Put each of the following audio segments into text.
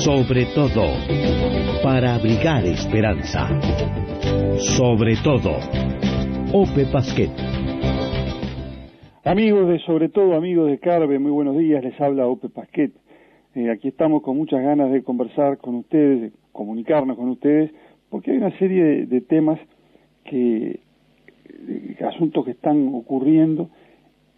Sobre todo, para abrigar esperanza. Sobre todo, Ope Pasquet. Amigos de Sobre Todo, amigos de Carve, muy buenos días, les habla Ope Pasquet. Aquí estamos con muchas ganas de conversar con ustedes, de comunicarnos con ustedes, porque hay una serie de temas asuntos que están ocurriendo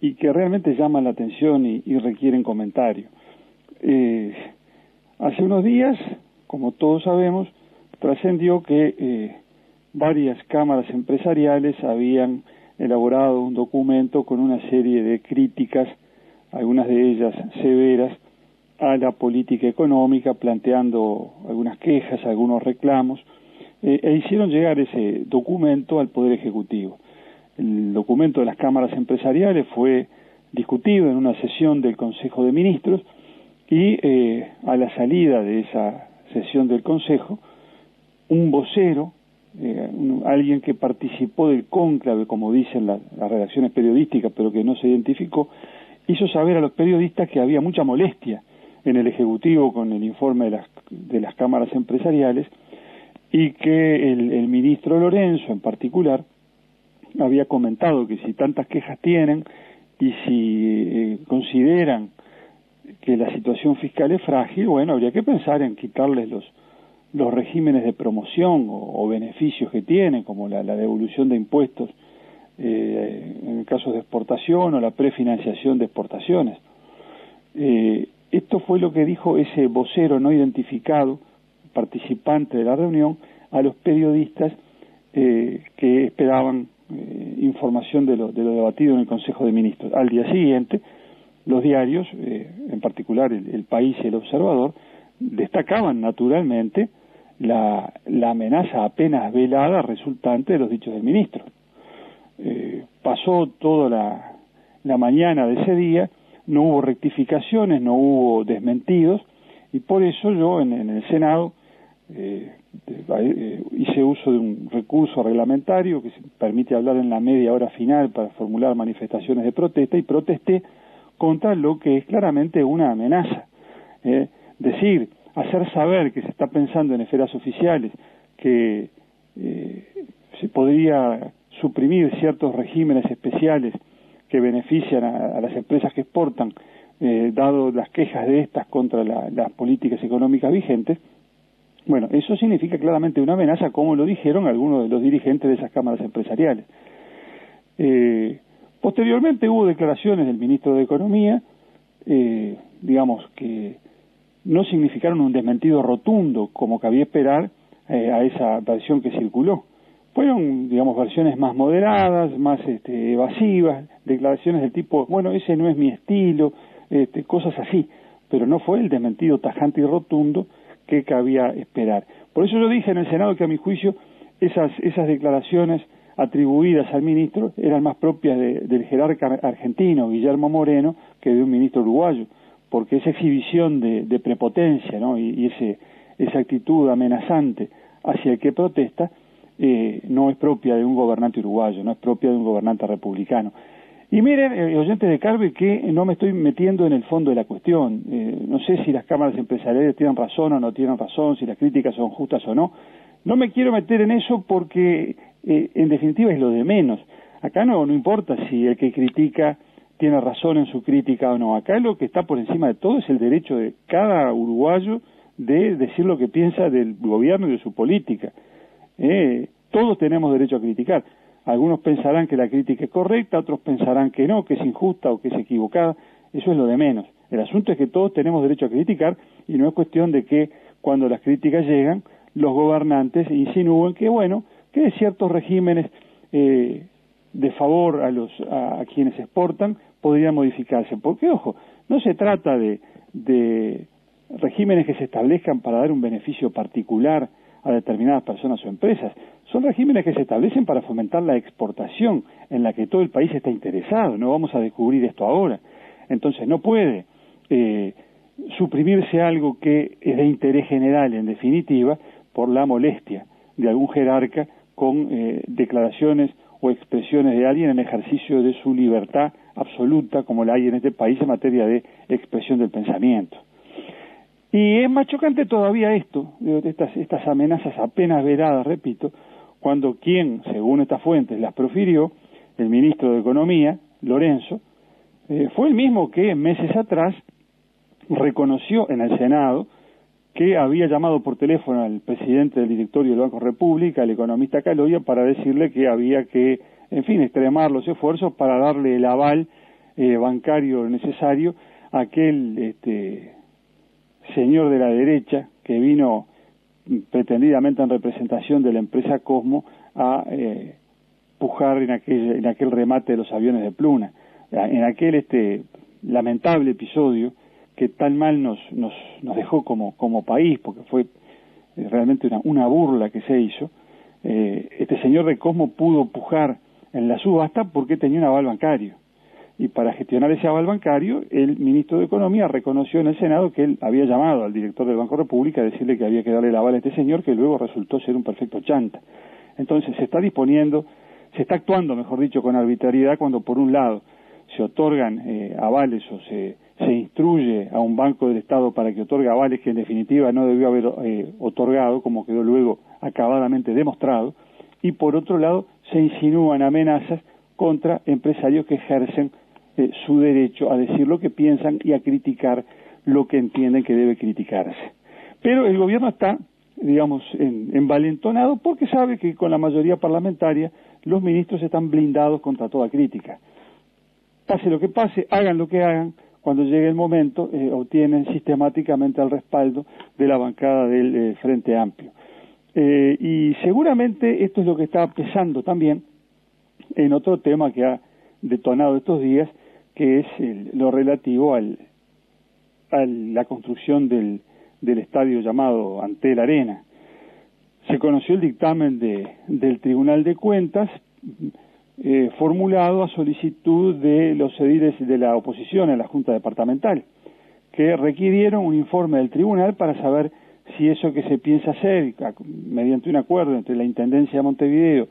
y que realmente llaman la atención y requieren comentario. Hace unos días, como todos sabemos, trascendió que varias cámaras empresariales habían elaborado un documento con una serie de críticas, algunas de ellas severas, a la política económica, planteando algunas quejas, algunos reclamos, e hicieron llegar ese documento al Poder Ejecutivo. El documento de las cámaras empresariales fue discutido en una sesión del Consejo de Ministros y a la salida de esa sesión del Consejo, un vocero, alguien que participó del cónclave, como dicen las redacciones periodísticas, pero que no se identificó, hizo saber a los periodistas que había mucha molestia en el Ejecutivo con el informe de las cámaras empresariales y que el ministro Lorenzo, en particular, había comentado que si tantas quejas tienen y si consideran que la situación fiscal es frágil, bueno, habría que pensar en quitarles los regímenes de promoción o beneficios que tienen, como la devolución de impuestos en casos de exportación o la prefinanciación de exportaciones. Esto fue lo que dijo ese vocero no identificado, participante de la reunión, a los periodistas que esperaban información de lo debatido en el Consejo de Ministros. Al día siguiente, los diarios, en particular el País y el Observador, destacaban naturalmente la amenaza apenas velada resultante de los dichos del ministro. Pasó toda la mañana de ese día, no hubo rectificaciones, no hubo desmentidos, y por eso yo en el Senado hice uso de un recurso reglamentario que se permite hablar en la media hora final para formular manifestaciones de protesta, y protesté contra lo que es claramente una amenaza. Hacer saber que se está pensando en esferas oficiales que se podría suprimir ciertos regímenes especiales que benefician a las empresas que exportan, dado las quejas de estas contra las políticas económicas vigentes. Bueno, eso significa claramente una amenaza, como lo dijeron algunos de los dirigentes de esas cámaras empresariales. Posteriormente hubo declaraciones del ministro de Economía, digamos que no significaron un desmentido rotundo, como cabía esperar a esa versión que circuló. Fueron, digamos, versiones más moderadas, más evasivas, declaraciones del tipo, bueno, ese no es mi estilo, cosas así, pero no fue el desmentido tajante y rotundo que cabía esperar. Por eso yo dije en el Senado que a mi juicio esas declaraciones atribuidas al ministro eran más propias del jerarca argentino, Guillermo Moreno, que de un ministro uruguayo, porque esa exhibición de prepotencia, ¿no? y esa actitud amenazante hacia el que protesta no es propia de un gobernante uruguayo, no es propia de un gobernante republicano. Y miren, oyentes de Carve, que no me estoy metiendo en el fondo de la cuestión. No sé si las cámaras empresariales tienen razón o no tienen razón, si las críticas son justas o no. No me quiero meter en eso porque, en definitiva, es lo de menos. Acá no importa si el que critica tiene razón en su crítica o no. Acá lo que está por encima de todo es el derecho de cada uruguayo de decir lo que piensa del gobierno y de su política. Todos tenemos derecho a criticar. Algunos pensarán que la crítica es correcta, otros pensarán que no, que es injusta o que es equivocada. Eso es lo de menos. El asunto es que todos tenemos derecho a criticar y no es cuestión de que cuando las críticas llegan, los gobernantes insinúen que, bueno, que ciertos regímenes de favor a quienes exportan podrían modificarse. Porque, ojo, no se trata de regímenes que se establezcan para dar un beneficio particular a determinadas personas o empresas. Son regímenes que se establecen para fomentar la exportación en la que todo el país está interesado. No vamos a descubrir esto ahora. Entonces no puede suprimirse algo que es de interés general, en definitiva, por la molestia de algún jerarca con declaraciones o expresiones de alguien en ejercicio de su libertad absoluta, como la hay en este país en materia de expresión del pensamiento. Y es más chocante todavía esto, estas amenazas apenas veladas, repito, cuando quien, según estas fuentes, las profirió, el ministro de Economía, Lorenzo, fue el mismo que meses atrás reconoció en el Senado que había llamado por teléfono al presidente del directorio del Banco República, el economista Caloya, para decirle que había que, en fin, extremar los esfuerzos para darle el aval bancario necesario a aquel señor de la derecha que vino pretendidamente en representación de la empresa Cosmo a pujar en aquel remate de los aviones de Pluna, en aquel lamentable episodio que tan mal nos dejó como país, porque fue realmente una burla que se hizo. Este señor de Cosmo pudo pujar en la subasta porque tenía un aval bancario, y para gestionar ese aval bancario, el ministro de Economía reconoció en el Senado que él había llamado al director del Banco República a decirle que había que darle el aval a este señor, que luego resultó ser un perfecto chanta. Entonces se está actuando, mejor dicho, con arbitrariedad, cuando por un lado se otorgan avales o se instruye a un banco del Estado para que otorgue avales que en definitiva no debió haber otorgado, como quedó luego acabadamente demostrado, y por otro lado se insinúan amenazas contra empresarios que ejercen su derecho a decir lo que piensan y a criticar lo que entienden que debe criticarse. Pero el gobierno está, digamos, envalentonado porque sabe que con la mayoría parlamentaria los ministros están blindados contra toda crítica. Pase lo que pase, hagan lo que hagan, cuando llegue el momento obtienen sistemáticamente el respaldo de la bancada del Frente Amplio. Y seguramente esto es lo que está pesando también en otro tema que ha detonado estos días, que es lo relativo a la construcción del estadio llamado Antel Arena. Se conoció el dictamen del Tribunal de Cuentas formulado a solicitud de los ediles de la oposición en la Junta Departamental, que requirieron un informe del tribunal para saber si eso que se piensa hacer mediante un acuerdo entre la Intendencia de Montevideo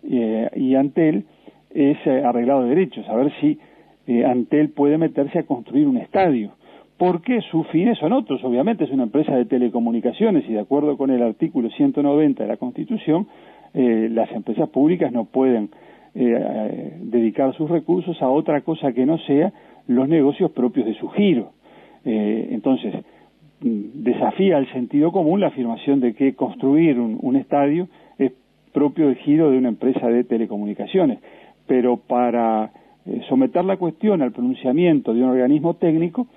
y Antel es arreglado de derechos, a ver si Antel puede meterse a construir un estadio, porque sus fines son otros. Obviamente es una empresa de telecomunicaciones y de acuerdo con el artículo 190 de la Constitución, las empresas públicas no pueden dedicar sus recursos a otra cosa que no sea los negocios propios de su giro. Entonces, desafía el sentido común la afirmación de que construir un estadio es propio del giro de una empresa de telecomunicaciones. Pero para someter la cuestión al pronunciamiento de un organismo técnico,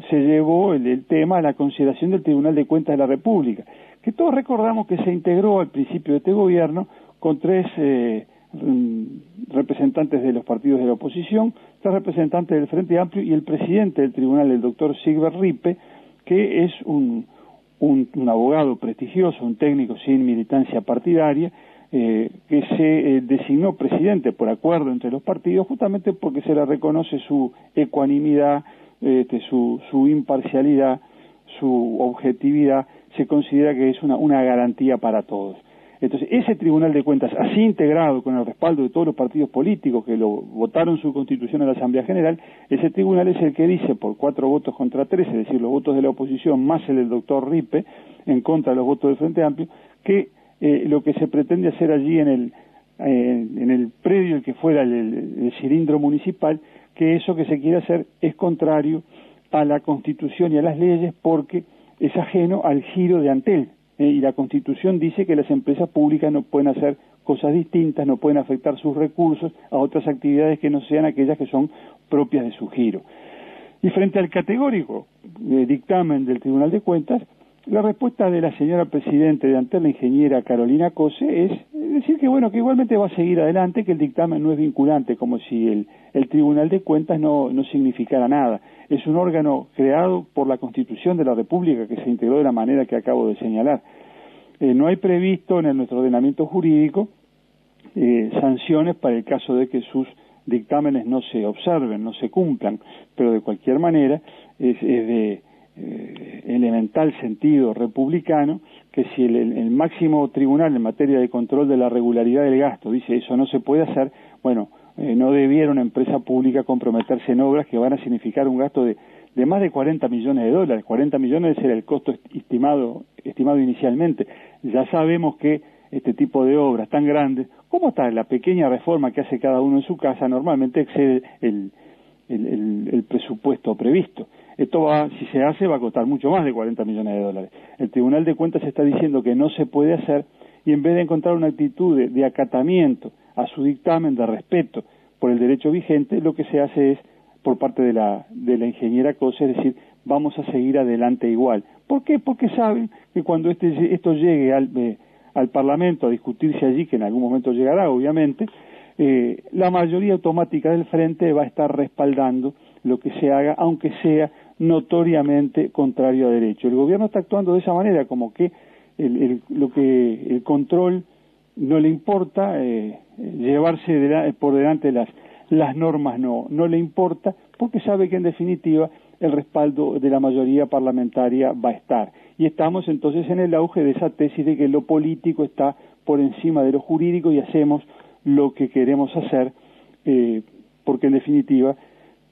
se llevó el tema a la consideración del Tribunal de Cuentas de la República, que todos recordamos que se integró al principio de este gobierno con 3 representantes de los partidos de la oposición, 3 representantes del Frente Amplio y el presidente del tribunal, el doctor Sigbert Rippe, que es un abogado prestigioso, un técnico sin militancia partidaria, que se designó presidente por acuerdo entre los partidos, justamente porque se le reconoce su ecuanimidad, su imparcialidad, su objetividad, se considera que es una garantía para todos. Entonces, ese Tribunal de Cuentas, así integrado con el respaldo de todos los partidos políticos que lo votaron su constitución en la Asamblea General, ese tribunal es el que dice por 4 votos contra 3, es decir, los votos de la oposición más el del doctor Rippe, en contra de los votos del Frente Amplio, que lo que se pretende hacer allí en el predio, el que fuera el cilindro municipal, que eso que se quiere hacer es contrario a la Constitución y a las leyes porque es ajeno al giro de Antel. Y la Constitución dice que las empresas públicas no pueden hacer cosas distintas, no pueden afectar sus recursos a otras actividades que no sean aquellas que son propias de su giro. Y frente al categórico dictamen del Tribunal de Cuentas, la respuesta de la señora presidente de Antel, la ingeniera Carolina Cose, es decir que bueno, que igualmente va a seguir adelante, que el dictamen no es vinculante, como si el Tribunal de Cuentas no significara nada. Es un órgano creado por la Constitución de la República que se integró de la manera que acabo de señalar. No hay previsto en nuestro ordenamiento jurídico sanciones para el caso de que sus dictámenes no se observen, no se cumplan, pero de cualquier manera es de elemental sentido republicano que si el máximo tribunal en materia de control de la regularidad del gasto dice eso no se puede hacer, bueno, no debiera una empresa pública comprometerse en obras que van a significar un gasto de de más de 40 millones de dólares. 40 millones era el costo estimado inicialmente. Ya sabemos que este tipo de obras tan grandes, como está la pequeña reforma que hace cada uno en su casa, normalmente excede el presupuesto previsto. Esto si se hace, va a costar mucho más de 40 millones de dólares. El Tribunal de Cuentas está diciendo que no se puede hacer, y en vez de encontrar una actitud de acatamiento a su dictamen, de respeto por el derecho vigente, lo que se hace es, por parte de la ingeniera Cosa, es decir, vamos a seguir adelante igual. ¿Por qué? Porque saben que cuando esto llegue al Parlamento a discutirse allí, que en algún momento llegará, obviamente, la mayoría automática del Frente va a estar respaldando lo que se haga, aunque sea notoriamente contrario a derecho. El gobierno está actuando de esa manera, como que el control no le importa, llevarse por delante las normas no le importa, porque sabe que en definitiva el respaldo de la mayoría parlamentaria va a estar. Y estamos entonces en el auge de esa tesis de que lo político está por encima de lo jurídico y hacemos lo que queremos hacer, porque en definitiva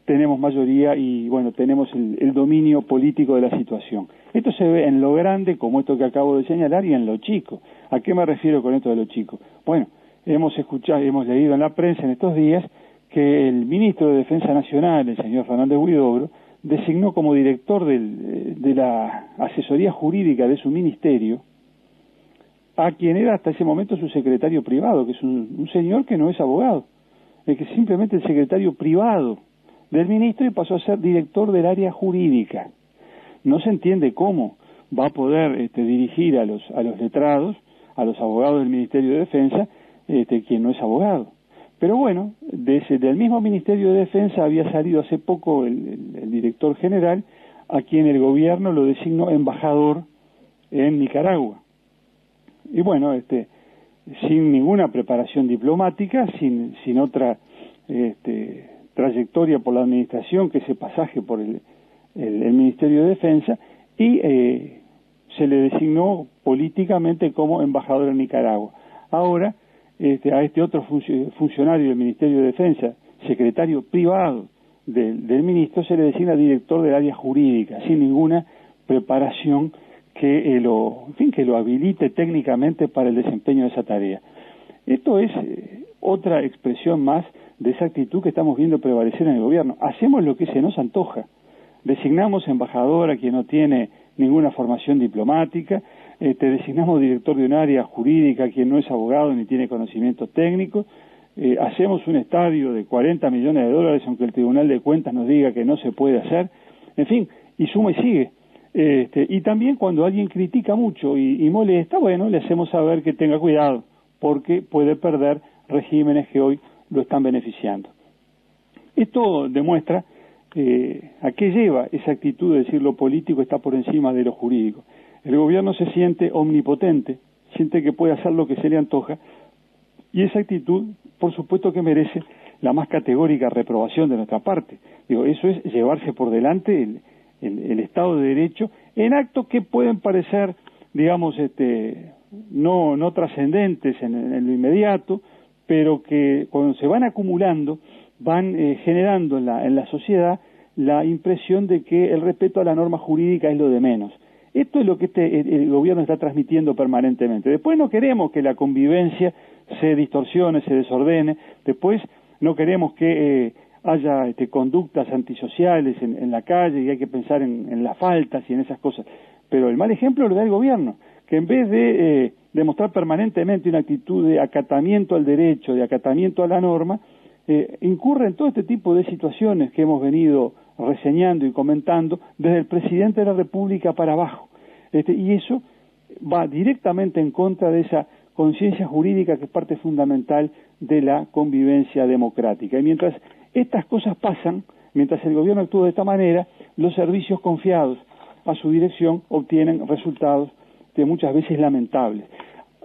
tenemos mayoría y bueno, tenemos el dominio político de la situación. Esto se ve en lo grande, como esto que acabo de señalar, y en lo chico. ¿A qué me refiero con esto de lo chico? Bueno, hemos leído en la prensa en estos días que el ministro de Defensa Nacional, el señor Fernández Huidobro, designó como director de la asesoría jurídica de su ministerio a quien era hasta ese momento su secretario privado, que es un señor que no es abogado, es que simplemente el secretario privado del ministro, y pasó a ser director del área jurídica. No se entiende cómo va a poder dirigir a los letrados, a los abogados del Ministerio de Defensa, quien no es abogado. Pero bueno, del mismo Ministerio de Defensa había salido hace poco el director general, a quien el gobierno lo designó embajador en Nicaragua. Y bueno, sin ninguna preparación diplomática, sin otra trayectoria por la administración, que ese pasaje por el Ministerio de Defensa, y se le designó políticamente como embajador en Nicaragua. Ahora, a este otro funcionario del Ministerio de Defensa, secretario privado del ministro, se le designa director del área jurídica, sin ninguna preparación que lo habilite técnicamente para el desempeño de esa tarea. Esto es otra expresión más de esa actitud que estamos viendo prevalecer en el gobierno. Hacemos lo que se nos antoja. Designamos embajador a quien no tiene ninguna formación diplomática, designamos director de un área jurídica a quien no es abogado ni tiene conocimientos técnicos, hacemos un estadio de 40 millones de dólares, aunque el Tribunal de Cuentas nos diga que no se puede hacer, en fin, y suma y sigue. Y también cuando alguien critica mucho y molesta, bueno, le hacemos saber que tenga cuidado, porque puede perder regímenes que hoy lo están beneficiando. Esto demuestra a qué lleva esa actitud de decir lo político está por encima de lo jurídico. El gobierno se siente omnipotente, siente que puede hacer lo que se le antoja, y esa actitud, por supuesto que merece la más categórica reprobación de nuestra parte. Eso es llevarse por delante el Estado de Derecho en actos que pueden parecer, digamos, no trascendentes en lo inmediato, pero que cuando se van acumulando van generando en la sociedad la impresión de que el respeto a la norma jurídica es lo de menos. Esto es lo que el gobierno está transmitiendo permanentemente. Después no queremos que la convivencia se distorsione, se desordene. Después no queremos que haya conductas antisociales en la calle y hay que pensar en las faltas y en esas cosas. Pero el mal ejemplo lo da el gobierno, que en vez de demostrar permanentemente una actitud de acatamiento al derecho, de acatamiento a la norma, incurre en todo este tipo de situaciones que hemos venido reseñando y comentando desde el presidente de la República para abajo. Y eso va directamente en contra de esa conciencia jurídica que es parte fundamental de la convivencia democrática. Y mientras estas cosas pasan, mientras el gobierno actúa de esta manera, los servicios confiados a su dirección obtienen resultados muchas veces lamentables.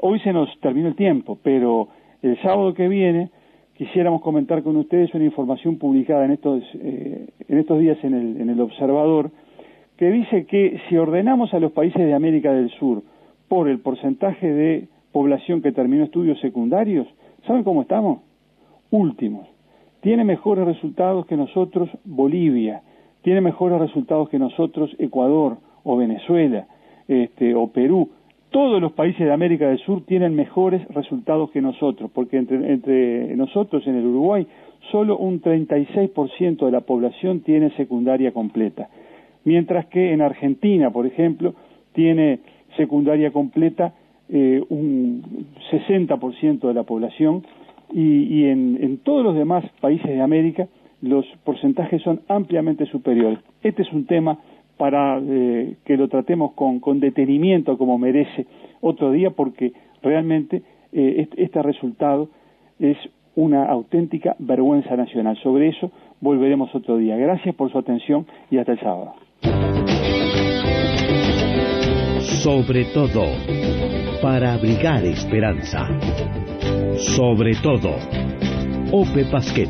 Hoy se nos terminó el tiempo, pero el sábado que viene quisiéramos comentar con ustedes una información publicada en estos días en el Observador, que dice que si ordenamos a los países de América del Sur por el porcentaje de población que terminó estudios secundarios, ¿saben cómo estamos? Últimos. Tiene mejores resultados que nosotros Bolivia, tiene mejores resultados que nosotros, Ecuador o Venezuela, o Perú. Todos los países de América del Sur tienen mejores resultados que nosotros, porque entre nosotros en el Uruguay solo un 36% de la población tiene secundaria completa, mientras que en Argentina, por ejemplo, tiene secundaria completa un 60% de la población, y en todos los demás países de América los porcentajes son ampliamente superiores. Este es un tema para que lo tratemos con detenimiento, como merece, otro día, porque realmente este resultado es una auténtica vergüenza nacional. Sobre eso volveremos otro día. Gracias por su atención y hasta el sábado. Sobre todo, para abrigar esperanza. Sobre todo, Ope Pasquet.